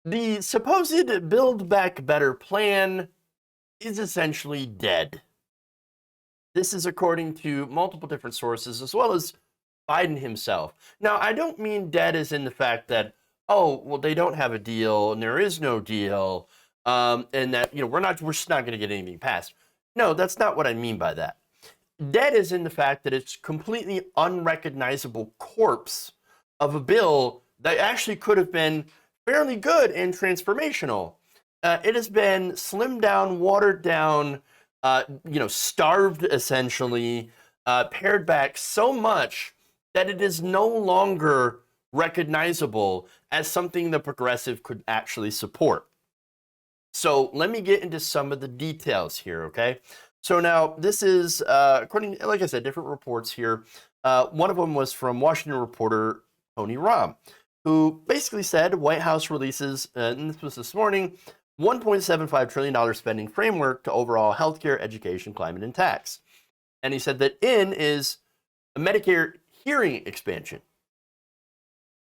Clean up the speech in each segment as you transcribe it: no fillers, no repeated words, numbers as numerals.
The supposed Build Back Better plan is essentially dead. This is according to multiple different sources, as well as Biden himself. Now, I don't mean dead as in the fact that, oh, well, they don't have a deal and there is no deal, and that we're just not going to get anything passed. No, that's not what I mean by that. Dead is in the fact that it's completely unrecognizable corpse of a bill that actually could have been fairly good and transformational. It has been slimmed down, watered down, starved essentially, pared back so much that it is no longer recognizable as something the progressive could actually support. So let me get into some of the details here, okay? So now this is, according, like I said, different reports here. One of them was from Washington reporter Tony Rahm, who basically said White House releases, and this was this morning, $1.75 trillion spending framework to overall healthcare, education, climate, and tax. And he said that in is a Medicare hearing expansion,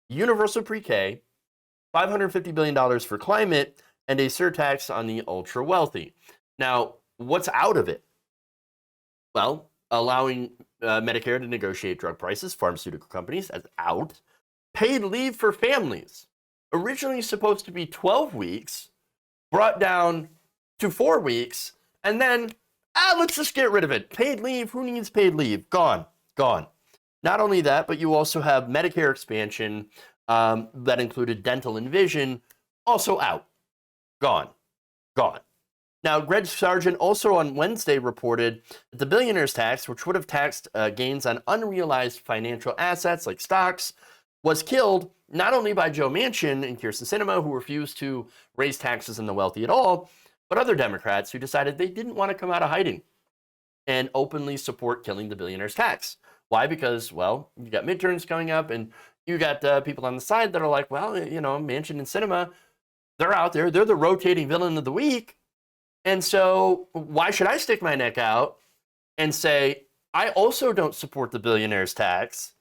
universal pre-K, $550 billion for climate, and a surtax on the ultra wealthy. Now, what's out of it? Well, allowing Medicare to negotiate drug prices, pharmaceutical companies, as out. Paid leave for families, originally supposed to be 12 weeks, brought down to 4 weeks, and then, let's just get rid of it. Paid leave, who needs paid leave? Gone, gone. Not only that, but you also have Medicare expansion that included dental and vision, also out. Gone, gone. Now, Greg Sargent also on Wednesday reported that the billionaire's tax, which would have taxed gains on unrealized financial assets like stocks, was killed not only by Joe Manchin and Kyrsten Sinema, who refused to raise taxes on the wealthy at all, but other Democrats who decided they didn't want to come out of hiding and openly support killing the billionaire's tax. Why? Because, well, you got midterms coming up, and you got people on the side that are like, well, Manchin and Sinema, they're out there. They're the rotating villain of the week. And so why should I stick my neck out and say, I also don't support the billionaire's tax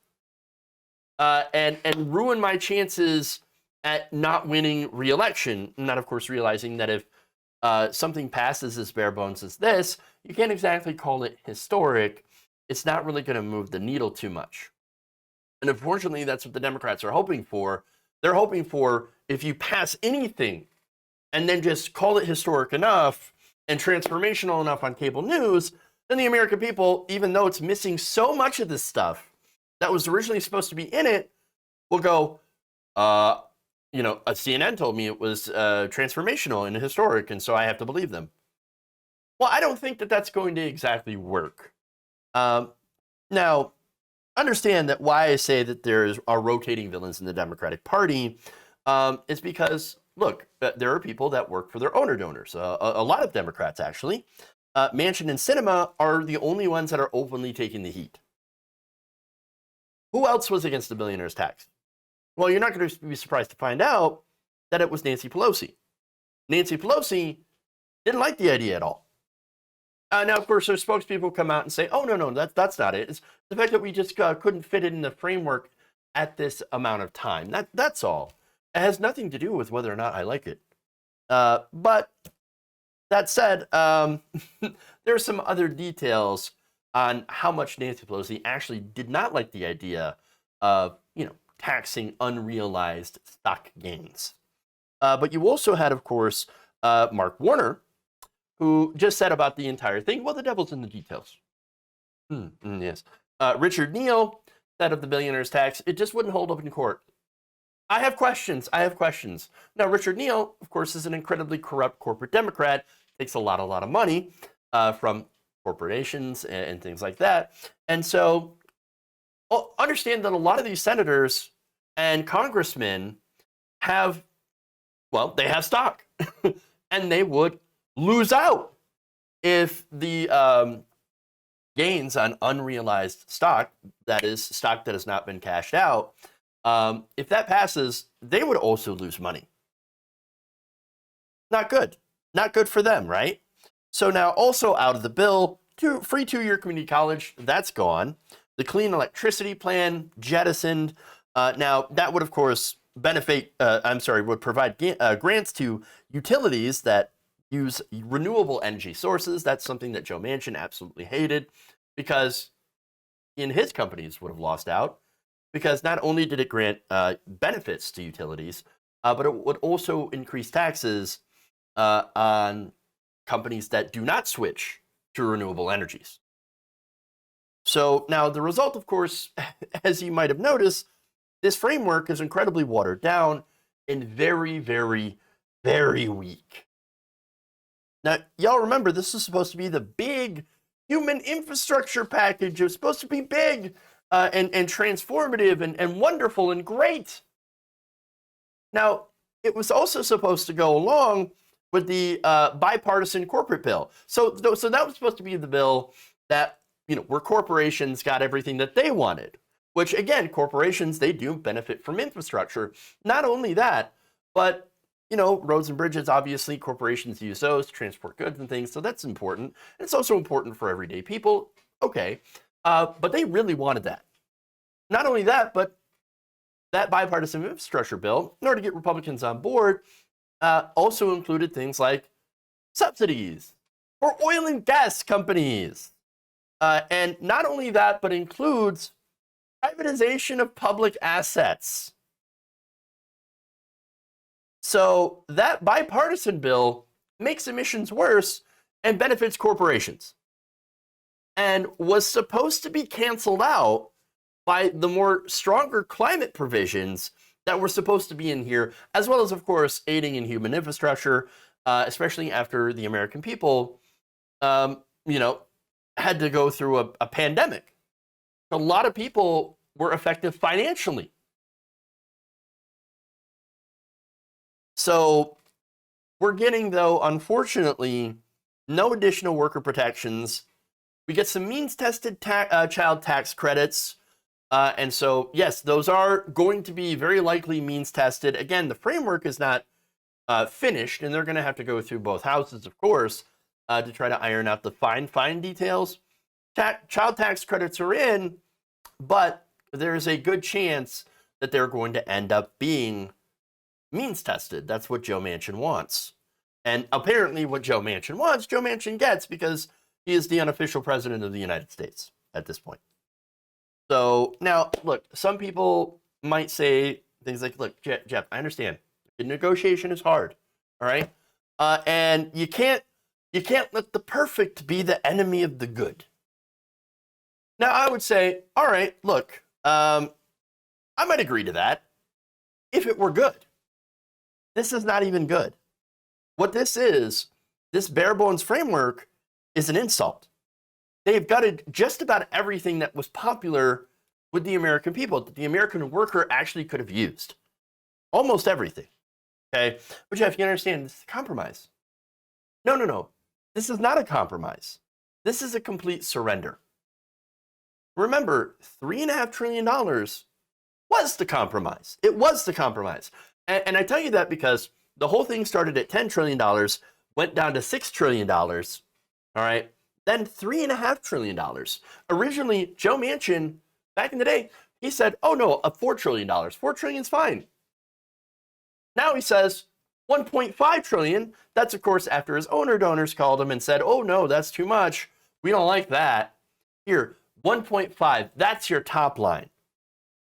and ruin my chances at not winning re-election? Not, of course, realizing that if something passes as bare bones as this, you can't exactly call it historic. It's not really going to move the needle too much. And unfortunately, that's what the Democrats are hoping for. They're hoping for, if you pass anything and then just call it historic enough and transformational enough on cable news, then the American people, even though it's missing so much of this stuff that was originally supposed to be in it, will go, CNN told me it was transformational and historic, and so I have to believe them. Well, I don't think that that's going to exactly work. Now, understand that why I say that there are rotating villains in the Democratic Party is because, look, there are people that work for their owner-donors. A lot of Democrats, actually. Manchin and Sinema are the only ones that are openly taking the heat. Who else was against the billionaire's tax? Well, you're not going to be surprised to find out that it was Nancy Pelosi. Nancy Pelosi didn't like the idea at all. Now, of course, their spokespeople come out and say, oh, no, that's not it. It's the fact that we just couldn't fit it in the framework at this amount of time. That's all. It has nothing to do with whether or not I like it. But that said, there are some other details on how much Nancy Pelosi actually did not like the idea of, taxing unrealized stock gains. But you also had, of course, Mark Warner, who just said about the entire thing, well, the devil's in the details. Yes. Richard Neal said of the billionaire's tax, it just wouldn't hold up in court. I have questions. Now, Richard Neal, of course, is an incredibly corrupt corporate Democrat, takes a lot of money from corporations and things like that. And so understand that a lot of these senators and congressmen have stock and they would lose out if the gains on unrealized stock, that is stock that has not been cashed out, if that passes, they would also lose money. Not good. Not good for them, right? So now also out of the bill, free 2-year community college, that's gone. The clean electricity plan, jettisoned. Now, that would, of course, would provide grants to utilities that use renewable energy sources. That's something that Joe Manchin absolutely hated, because in his companies would have lost out, because not only did it grant benefits to utilities, but it would also increase taxes on companies that do not switch to renewable energies. So now the result, of course, as you might have noticed, this framework is incredibly watered down and very, very, very weak. Now, y'all remember, this is supposed to be the big human infrastructure package. It was supposed to be big and transformative and wonderful and great. Now, it was also supposed to go along with the bipartisan corporate bill. So that was supposed to be the bill that, where corporations got everything that they wanted, which, again, corporations, they do benefit from infrastructure. Not only that, but, roads and bridges, obviously, corporations use those to transport goods and things, so that's important. It's also important for everyday people, okay, but they really wanted that. Not only that, but that bipartisan infrastructure bill, in order to get Republicans on board, also included things like subsidies for oil and gas companies. And not only that, but includes privatization of public assets. So that bipartisan bill makes emissions worse and benefits corporations, and was supposed to be canceled out by the more stronger climate provisions that were supposed to be in here, as well as, of course, aiding in human infrastructure, especially after the American people, had to go through a pandemic. A lot of people were affected financially. So we're getting, though, unfortunately, no additional worker protections. We get some means-tested child tax credits. And so, yes, those are going to be very likely means-tested. Again, the framework is not finished, and they're going to have to go through both houses, of course, to try to iron out the fine details. Child tax credits are in, but there's a good chance that they're going to end up being means-tested. That's what Joe Manchin wants. And apparently what Joe Manchin wants, Joe Manchin gets, because he is the unofficial president of the United States at this point. So now, look, some people might say things like, look, Jeff, I understand. The negotiation is hard, all right? And you can't let the perfect be the enemy of the good. Now, I would say, all right, look, I might agree to that if it were good. This is not even good. What this is, this bare bones framework, is an insult. They've gutted just about everything that was popular with the American people, that the American worker actually could have used. Almost everything. Okay? But Jeff, you understand, this is a compromise. No. This is not a compromise. This is a complete surrender. Remember, $3.5 trillion was the compromise. It was the compromise. And I tell you that because the whole thing started at $10 trillion, went down to $6 trillion, all right? Then $3.5 trillion. Originally, Joe Manchin, back in the day, he said, oh no, $4 trillion. $4 trillion is fine. Now he says $1.5 trillion. That's, of course, after his donors called him and said, oh no, that's too much. We don't like that. Here, 1.5, that's your top line.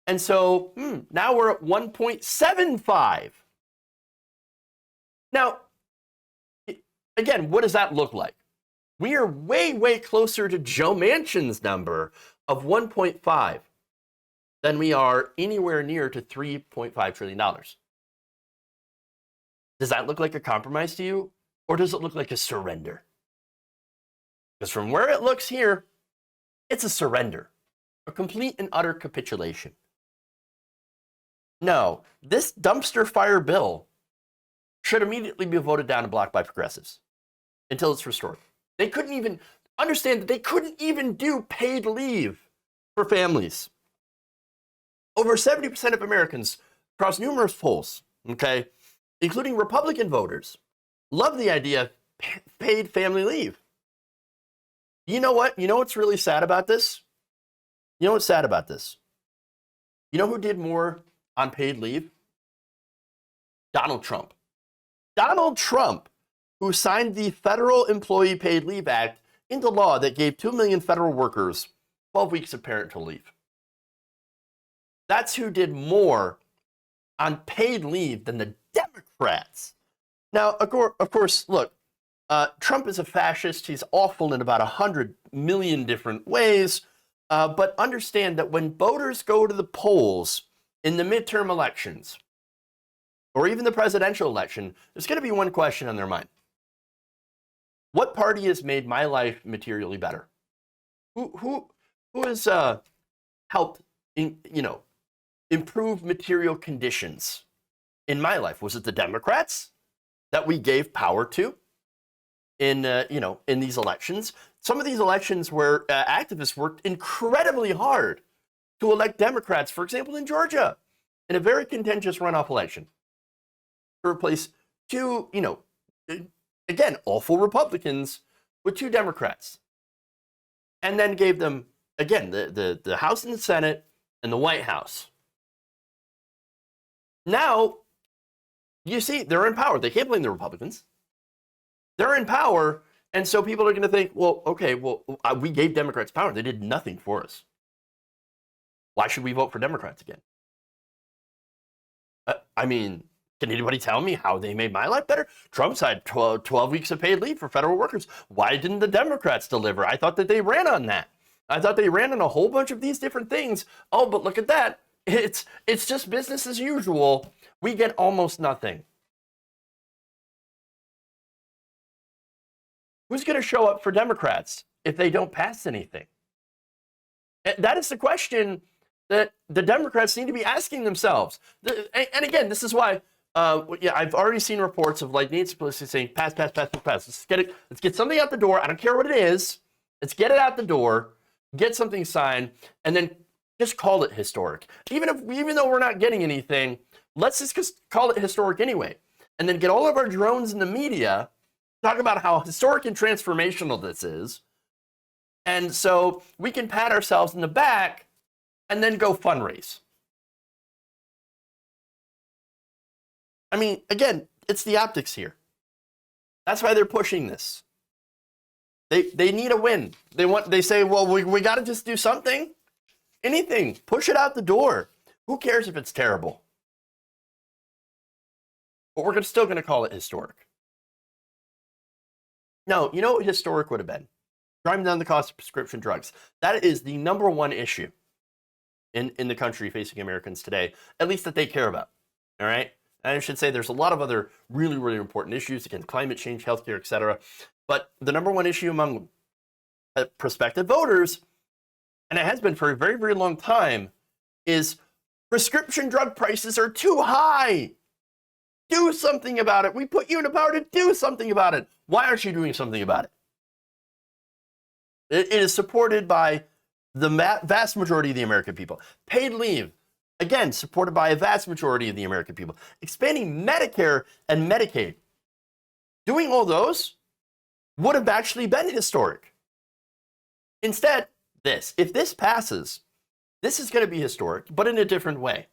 And so now we're at 1.75. Now, again, what does that look like? We are way, way closer to Joe Manchin's number of 1.5 than we are anywhere near to $3.5 trillion. Does that look like a compromise to you? Or does it look like a surrender? Because from where it looks here, it's a surrender, a complete and utter capitulation. No, this dumpster fire bill should immediately be voted down and blocked by progressives until it's restored. They couldn't even understand that they couldn't even do paid leave for families. Over 70% of Americans across numerous polls, okay, including Republican voters, love the idea of paid family leave. You know what? You know what's really sad about this? You know what's sad about this? You know who did more on paid leave Donald Trump. Donald Trump, who signed the Federal Employee Paid Leave Act into law that gave 2 million federal workers 12 weeks of parental leave. That's who did more on paid leave than the Democrats. Now, of course, look, Trump is a fascist. He's awful in about 100 million different ways. But understand that when voters go to the polls in the midterm elections, or even the presidential election, there's going to be one question on their mind. What party has made my life materially better? Who has helped improve material conditions in my life? Was it the Democrats that we gave power to in these elections? Some of these elections where activists worked incredibly hard to elect Democrats, for example, in Georgia, in a very contentious runoff election, to replace two, again, awful Republicans with two Democrats, and then gave them, again, the House and the Senate and the White House. Now, you see, they're in power. They can't blame the Republicans. They're in power, and so people are going to think, well, okay, we gave Democrats power. They did nothing for us. Why should we vote for Democrats again? I mean, can anybody tell me how they made my life better? Trump's had 12 weeks of paid leave for federal workers. Why didn't the Democrats deliver? I thought that they ran on that. I thought they ran on a whole bunch of these different things. Oh, but look at that. It's just business as usual. We get almost nothing. Who's going to show up for Democrats if they don't pass anything? That is the question that the Democrats need to be asking themselves. And again, this is why I've already seen reports of like Nancy Pelosi saying, pass. Let's get something out the door. I don't care what it is. Let's get it out the door, get something signed, and then just call it historic. Even though we're not getting anything, let's just call it historic anyway. And then get all of our drones in the media, talk about how historic and transformational this is. And so we can pat ourselves in the back and then go fundraise. I mean, again, it's the optics here. That's why they're pushing this. They need a win. They say, well, we got to just do something. Anything. Push it out the door. Who cares if it's terrible? But we're still going to call it historic. No, you know what historic would have been? Driving down the cost of prescription drugs. That is the number one issue in the country facing Americans today, at least that they care about. All right? And I should say there's a lot of other really, really important issues, again, climate change, healthcare, etc. But the number one issue among prospective voters, and it has been for a very, very long time, is prescription drug prices are too high. Do something about it. We put you in the power to do something about it. Why aren't you doing something about it? It is supported by the vast majority of the American people. Paid leave, again, supported by a vast majority of the American people. Expanding Medicare and Medicaid. Doing all those would have actually been historic. Instead, if this passes, this is going to be historic, but in a different way.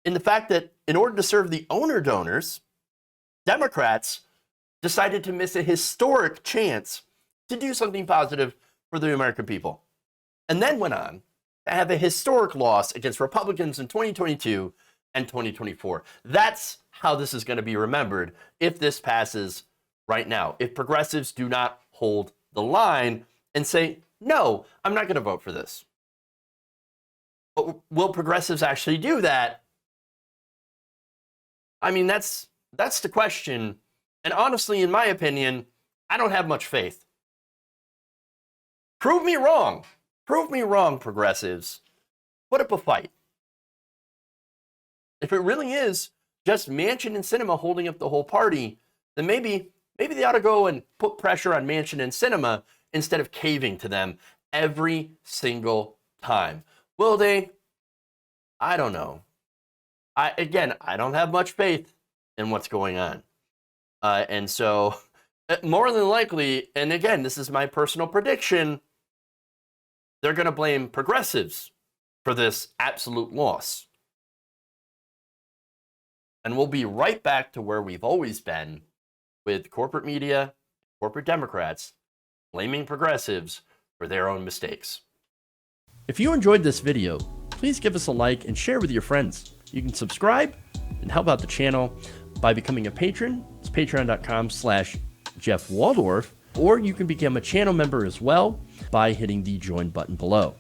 In the fact that in order to serve the owner donors, Democrats decided to miss a historic chance to do something positive for the American people, and then went on to have a historic loss against Republicans in 2022 and 2024. That's how this is going to be remembered if this passes right now. If progressives do not hold the line and say, no, I'm not going to vote for this. But will progressives actually do that? I mean, that's the question. And honestly, in my opinion, I don't have much faith. Prove me wrong. Prove me wrong, progressives. Put up a fight. If it really is just Manchin and Sinema holding up the whole party, then maybe they ought to go and put pressure on Manchin and Sinema instead of caving to them every single time. Will they? I don't know. I don't have much faith in what's going on. And so, more than likely, and again, this is my personal prediction, they're going to blame progressives for this absolute loss. And we'll be right back to where we've always been, with corporate media, corporate Democrats, blaming progressives for their own mistakes. If you enjoyed this video, please give us a like and share with your friends. You can subscribe and help out the channel by becoming a patron. It's patreon.com/Jeff Waldorf, or you can become a channel member as well by hitting the join button below.